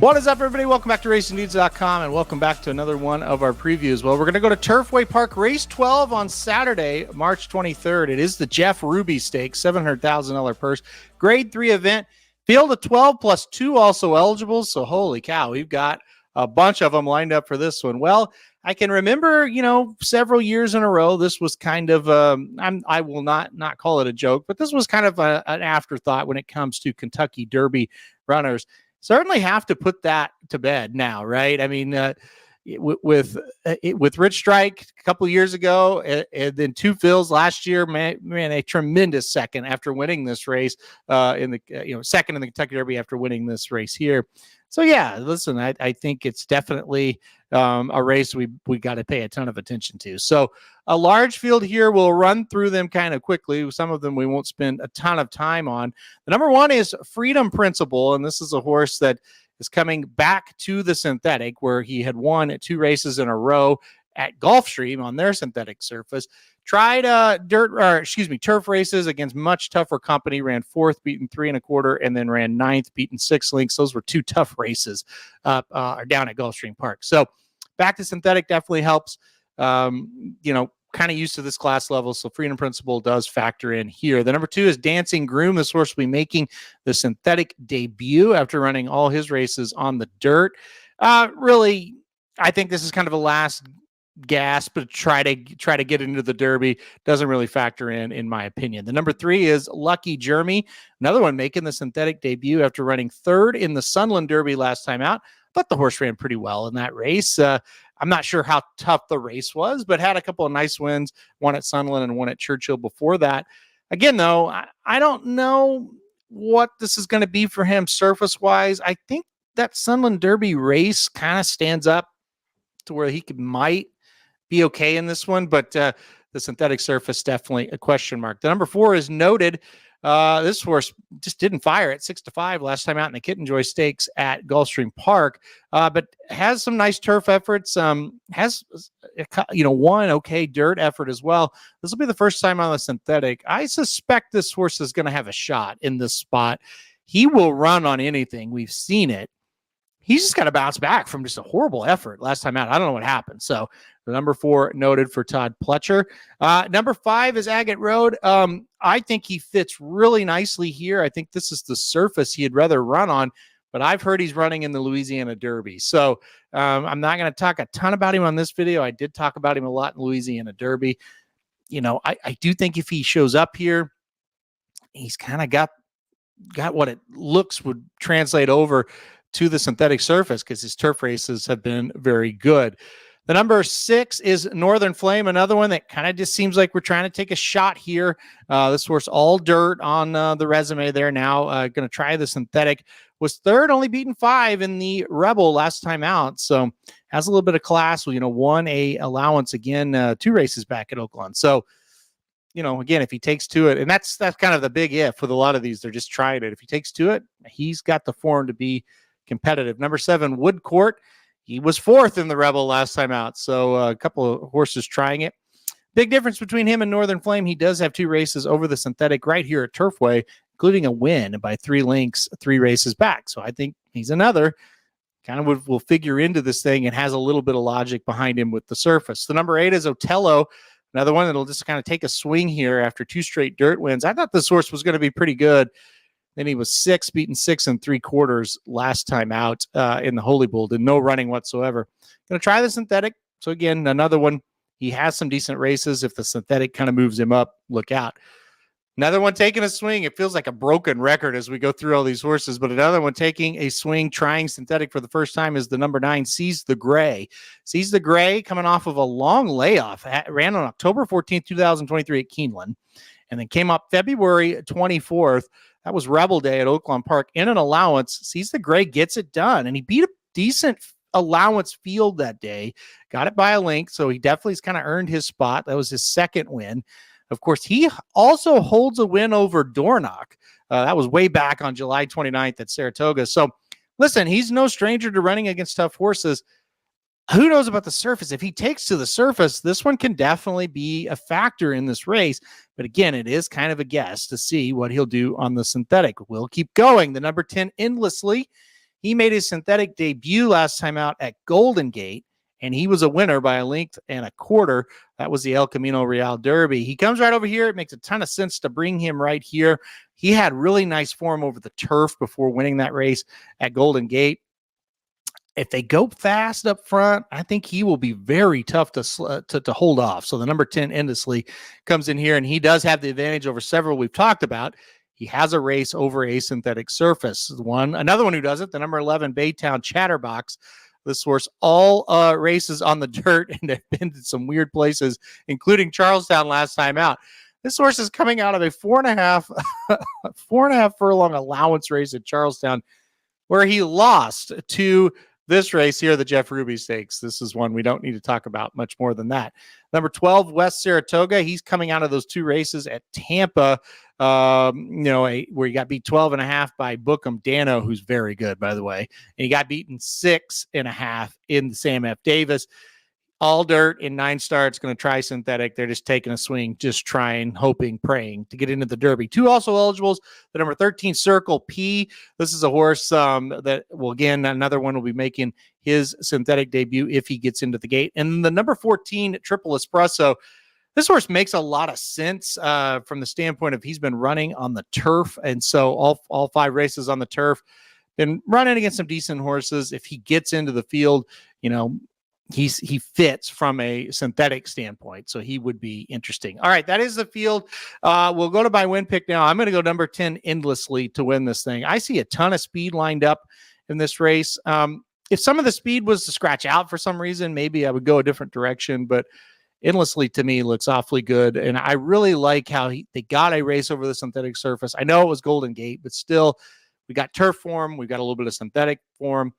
What is up, everybody? Welcome back to RacingDudes.com, and welcome back to another one of our previews. Well, we're going to go to Turfway Park, race 12 on Saturday, March 23rd. It is the Jeff Ruby Stakes, $700,000 purse, grade 3 event. Field of 12 plus 2 also eligible, so holy cow, we've got a bunch of them lined up for this one. Well, I can remember, several years in a row, this was kind of, I will not call it a joke, but this was kind of an afterthought when it comes to Kentucky Derby runners. Certainly have to put that to bed now, right? I mean, with Rich Strike a couple of years ago, and then Two Phils last year, man, a tremendous second after winning this race second in the Kentucky Derby after winning this race here. So yeah, listen, I think it's definitely a race we got to pay a ton of attention to. So a large field here. We'll run through them kind of quickly. Some of them we won't spend a ton of time on. The number one is Freedom Principle, and this is a horse that is coming back to the synthetic, where he had won 2 races in a row at Gulfstream on their synthetic surface. Tried turf races against much tougher company, ran 4th, beaten 3 1/4, and then ran 9th, beaten 6 lengths. Those were 2 tough races down at Gulfstream Park. So back to synthetic definitely helps, kind of used to this class level. So Freedom Principle does factor in here. The number 2 is Dancing Groom. This horse will be making the synthetic debut after running all his races on the dirt. Really, I think this is kind of a last gasp, but try to get into the Derby. Doesn't really factor in my opinion. The number 3 is Lucky Jeremy, another one making the synthetic debut after running 3rd in the Sunland Derby last time out. But the horse ran pretty well in that race. I'm not sure how tough the race was, but had a couple of nice wins, one at Sunland and one at Churchill before that. Again, though, I don't know what this is going to be for him surface-wise. I think that Sunland Derby race kind of stands up to where he might be okay in this one, but the synthetic surface, definitely a question mark. The number 4 is Noted. This horse just didn't fire at 6-5 last time out in the Kittenjoy Stakes at Gulfstream Park, but has some nice turf efforts. Has one okay dirt effort as well. This will be the first time on the synthetic. I suspect this horse is going to have a shot in this spot. He will run on anything. We've seen it. He's just got to bounce back from just a horrible effort last time out. I don't know what happened. So the number 4 Noted for Todd Pletcher. Number 5 is Agate Road. I think he fits really nicely here. I think this is the surface he'd rather run on, but I've heard he's running in the Louisiana Derby. So I'm not going to talk a ton about him on this video. I did talk about him a lot in Louisiana Derby. I do think if he shows up here, he's kind of got what it looks would translate over to the synthetic surface, because his turf races have been very good. The number 6 is Northern Flame, another one that kind of just seems like we're trying to take a shot here. This horse, all dirt on the resume there now. Going to try the synthetic. Was 3rd, only beaten 5 in the Rebel last time out. So has a little bit of class. Won a allowance again 2 races back at Oakland. So, again, if he takes to it, and that's kind of the big if with a lot of these, they're just trying it. If he takes to it, he's got the form to be competitive. Number 7, Wood Court. He was 4th in the Rebel last time out. So a couple of horses trying it. Big difference between him and Northern Flame. He does have 2 races over the synthetic right here at Turfway, including a win by 3 lengths, 3 races back. So I think he's another kind of will figure into this thing and has a little bit of logic behind him with the surface. The number 8 is Otello, another one that'll just kind of take a swing here after 2 straight dirt wins. I thought this horse was going to be pretty good. Then he was 6th, beaten 6 3/4 last time out in the Holy Bull. Did no running whatsoever. Going to try the synthetic. So again, another one. He has some decent races. If the synthetic kind of moves him up, look out. Another one taking a swing. It feels like a broken record as we go through all these horses, but another one taking a swing, trying synthetic for the first time, is the number 9, Seize the Gray. Seize the Gray, coming off of a long layoff. Ran on October 14th, 2023 at Keeneland, and then came up February 24th. That was Rebel Day at Oakland Park in an allowance. Seize the Gray gets it done, and he beat a decent allowance field that day. Got it by a length, so he definitely has kind of earned his spot. That was his 2nd win. Of course, he also holds a win over Dornoch. That was way back on July 29th at Saratoga. So, listen, he's no stranger to running against tough horses. Who knows about the surface? If he takes to the surface, this one can definitely be a factor in this race. But again, it is kind of a guess to see what he'll do on the synthetic. We'll keep going. The number 10, Endlessly. He made his synthetic debut last time out at Golden Gate, and he was a winner by a length and a quarter. That was the El Camino Real Derby. He comes right over here. It makes a ton of sense to bring him right here. He had really nice form over the turf before winning that race at Golden Gate. If they go fast up front, I think he will be very tough to hold off. So the number 10 Endlessly comes in here, and he does have the advantage over several we've talked about. He has a race over a synthetic surface. Another one who does it, the number 11 Baytown Chatterbox. This horse all races on the dirt, and they've been to some weird places, including Charlestown last time out. This horse is coming out of a 4.5 furlong allowance race at Charlestown, where he lost to this race here, the Jeff Ruby Stakes. This is one we don't need to talk about much more than that. Number 12, West Saratoga. He's coming out of those two races at Tampa, where he got beat 12.5 by Bookham Dano, who's very good, by the way. And he got beaten 6.5 in the Sam F. Davis. All dirt in 9 starts, going to try synthetic. They're just taking a swing, just trying, hoping, praying to get into the Derby. 2 also eligibles. The number 13, Circle P. This is a horse that, well, again, another one will be making his synthetic debut if he gets into the gate. And the number 14, Triple Espresso. This horse makes a lot of sense from the standpoint of he's been running on the turf. And so all 5 races on the turf, been running against some decent horses. If he gets into the field, he fits from a synthetic standpoint, so he would be interesting. All right, that is the field. We'll go to my win pick now. I'm going to go number 10, Endlessly, to win this thing. I see a ton of speed lined up in this race. If some of the speed was to scratch out for some reason, maybe I would go a different direction, but Endlessly to me looks awfully good, and I really like how they got a race over the synthetic surface. I know it was Golden Gate, but still, we got turf form, we've got a little bit of synthetic form.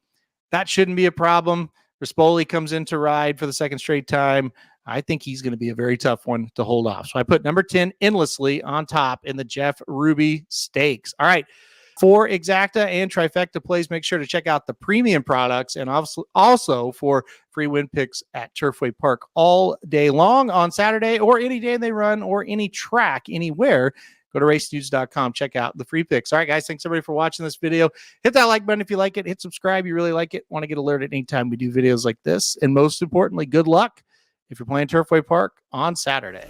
That shouldn't be a problem. Rispoli comes in to ride for the second straight time. I think he's going to be a very tough one to hold off. So I put number 10, Endlessly, on top in the Jeff Ruby Stakes. All right. For exacta and trifecta plays, make sure to check out the premium products, and also for free win picks at Turfway Park all day long on Saturday, or any day they run, or any track anywhere. Go to racenews.com. Check out the free picks. All right, guys. Thanks, everybody, for watching this video. Hit that like button if you like it. Hit subscribe. You really like it. Want to get alerted anytime we do videos like this. And most importantly, good luck if you're playing Turfway Park on Saturday.